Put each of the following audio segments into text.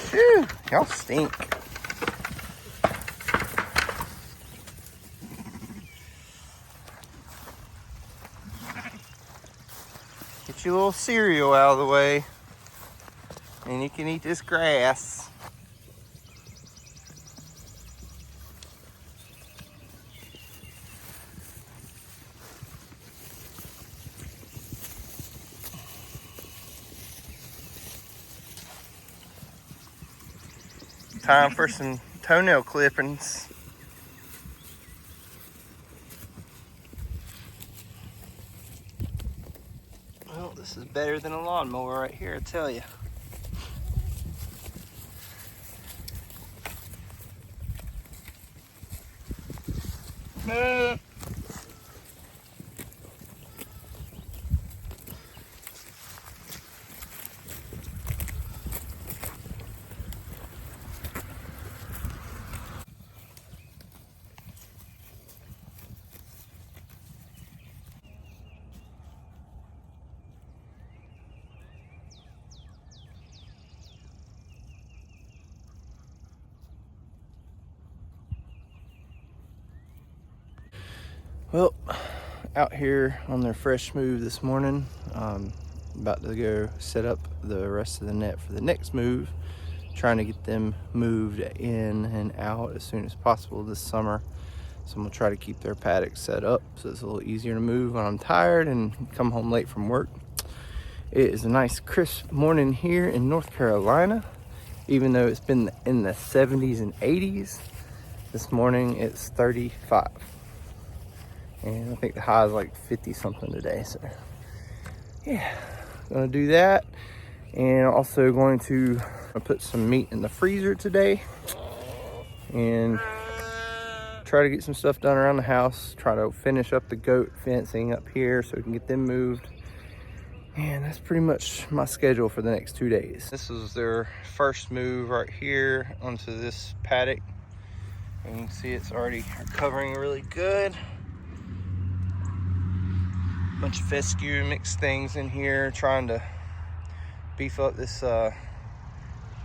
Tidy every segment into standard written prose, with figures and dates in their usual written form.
Phew, y'all stink. Get your little cereal out of the way, and you can eat this grass. Time for some toenail clippings. Well, this is better than a lawnmower right here, I tell you. Well, out here on their fresh move this morning, about to go set up the rest of the net for the next move, trying to get them moved in and out as soon as possible this summer. So I'm gonna try to keep their paddock set up so it's a little easier to move when I'm tired and come home late from work. It is a nice crisp morning here in North Carolina. Even though it's been in the 70s and 80s, this morning it's 35. And I think the high is like 50 something today. So yeah, gonna do that. And also going to put some meat in the freezer today and try to get some stuff done around the house. Try to finish up the goat fencing up here so we can get them moved. And that's pretty much my schedule for the next 2 days. This was their first move right here onto this paddock. And you can see it's already covering really good. Bunch of fescue mixed things in here, trying to beef up this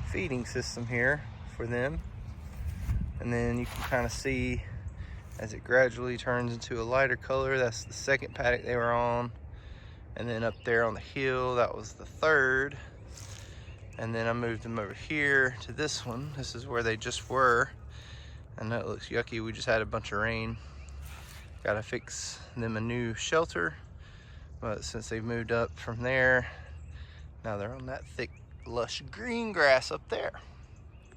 feeding system here for them. And then you can kind of see as it gradually turns into a lighter color. That's the second paddock they were on. And then up there on the hill, that was the third. And then I moved them over here to this one. This is where they just were. I know it looks yucky, we just had a bunch of rain. Gotta fix them a new shelter. But since they've moved up from there, now they're on that thick, lush green grass up there.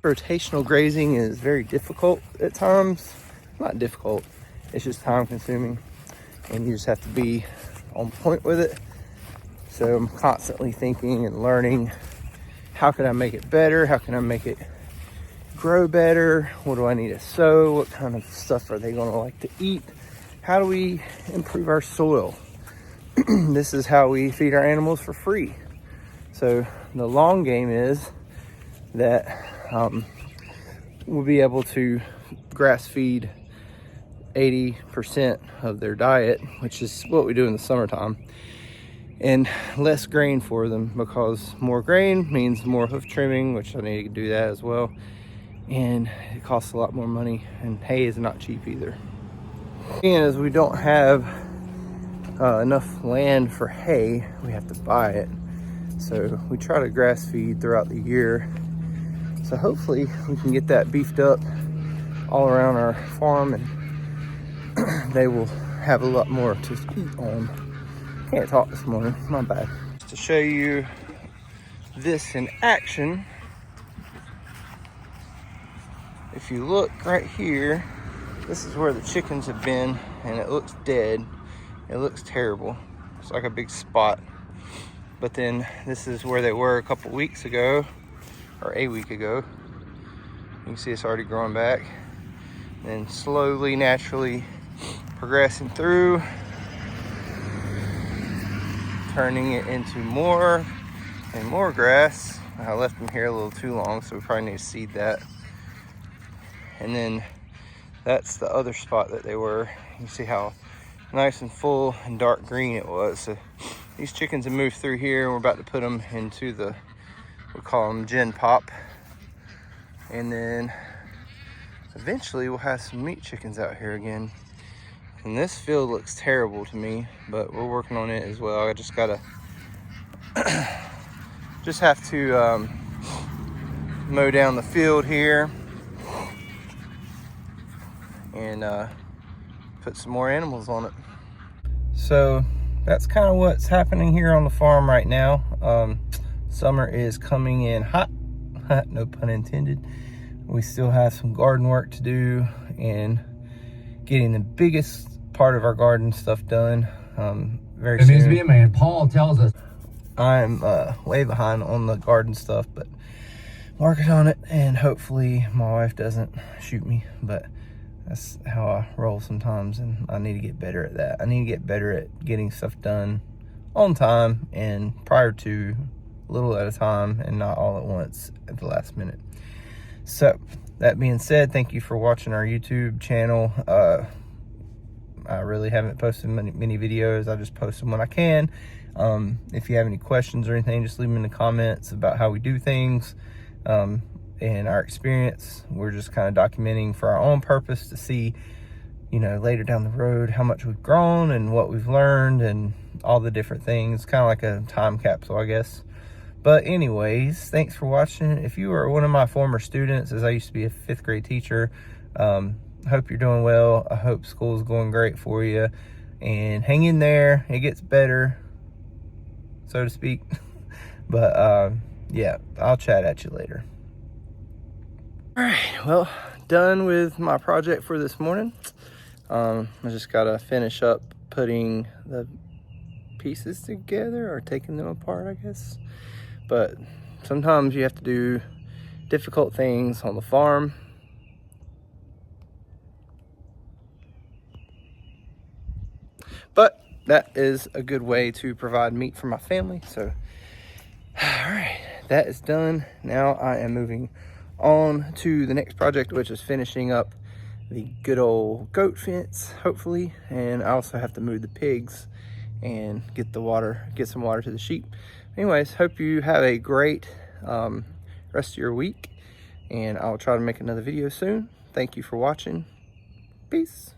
Rotational grazing is very difficult at times. Not difficult, it's just time consuming. And you just have to be on point with it. So I'm constantly thinking and learning, how can I make it better? How can I make it grow better? What do I need to sow? What kind of stuff are they gonna like to eat? How do we improve our soil? This is how we feed our animals for free. So the long game is that we'll be able to grass feed 80% of their diet, which is what we do in the summertime, and less grain for them, because more grain means more hoof trimming, which I need to do that as well. And it costs a lot more money, and hay is not cheap either. And as we don't have enough land for hay, we have to buy it. So we try to grass feed throughout the year. So hopefully we can get that beefed up all around our farm, and they will have a lot more to eat on. Can't talk this morning, my bad. To show you this in action, if you look right here, this is where the chickens have been, and it looks dead. It looks terrible. It's like a big spot. But then this is where they were a couple weeks ago, or a week ago. You can see it's already growing back. And slowly, naturally progressing through, turning it into more and more grass. I left them here a little too long, so we probably need to seed that. And then that's the other spot that they were. You see how nice and full and dark green it was. So these chickens have moved through here, and we're about to put them into the, we call them gen pop. And then eventually we'll have some meat chickens out here again. And this field looks terrible to me, but we're working on it as well. I just gotta, just have to mow down the field here and put some more animals on it. So that's kind of what's happening here on the farm right now. Summer is coming in hot, no pun intended. We still have some garden work to do and getting the biggest part of our garden stuff done very soon. It means to be a man. Paul tells us. I'm way behind on the garden stuff, but working on it, and hopefully my wife doesn't shoot me, but that's how I roll sometimes, and I need to get better at that. I need to get better at getting stuff done on time and prior to, a little at a time, and not all at once at the last minute. So that being said, thank you for watching our YouTube channel. I really haven't posted many videos. I just post them when I can. If you have any questions or anything, just leave them in the comments about how we do things and our experience. We're just kind of documenting for our own purpose to see, you know, later down the road how much we've grown and what we've learned and all the different things. Kind of like a time capsule, I guess. But anyways, thanks for watching. If you are one of my former students, as I used to be a 5th grade teacher, I hope you're doing well. I hope school's going great for you, and hang in there. It gets better, so to speak. But yeah, I'll chat at you later. All right, well, done with my project for this morning. I just gotta finish up putting the pieces together, or taking them apart, I guess. But sometimes you have to do difficult things on the farm. But that is a good way to provide meat for my family. So, all right, that is done. Now I am moving on to the next project, which is finishing up the good old goat fence, hopefully. And I also have to move the pigs and get some water to the sheep. Anyways, hope you have a great rest of your week, and I'll try to make another video soon. Thank you for watching. Peace.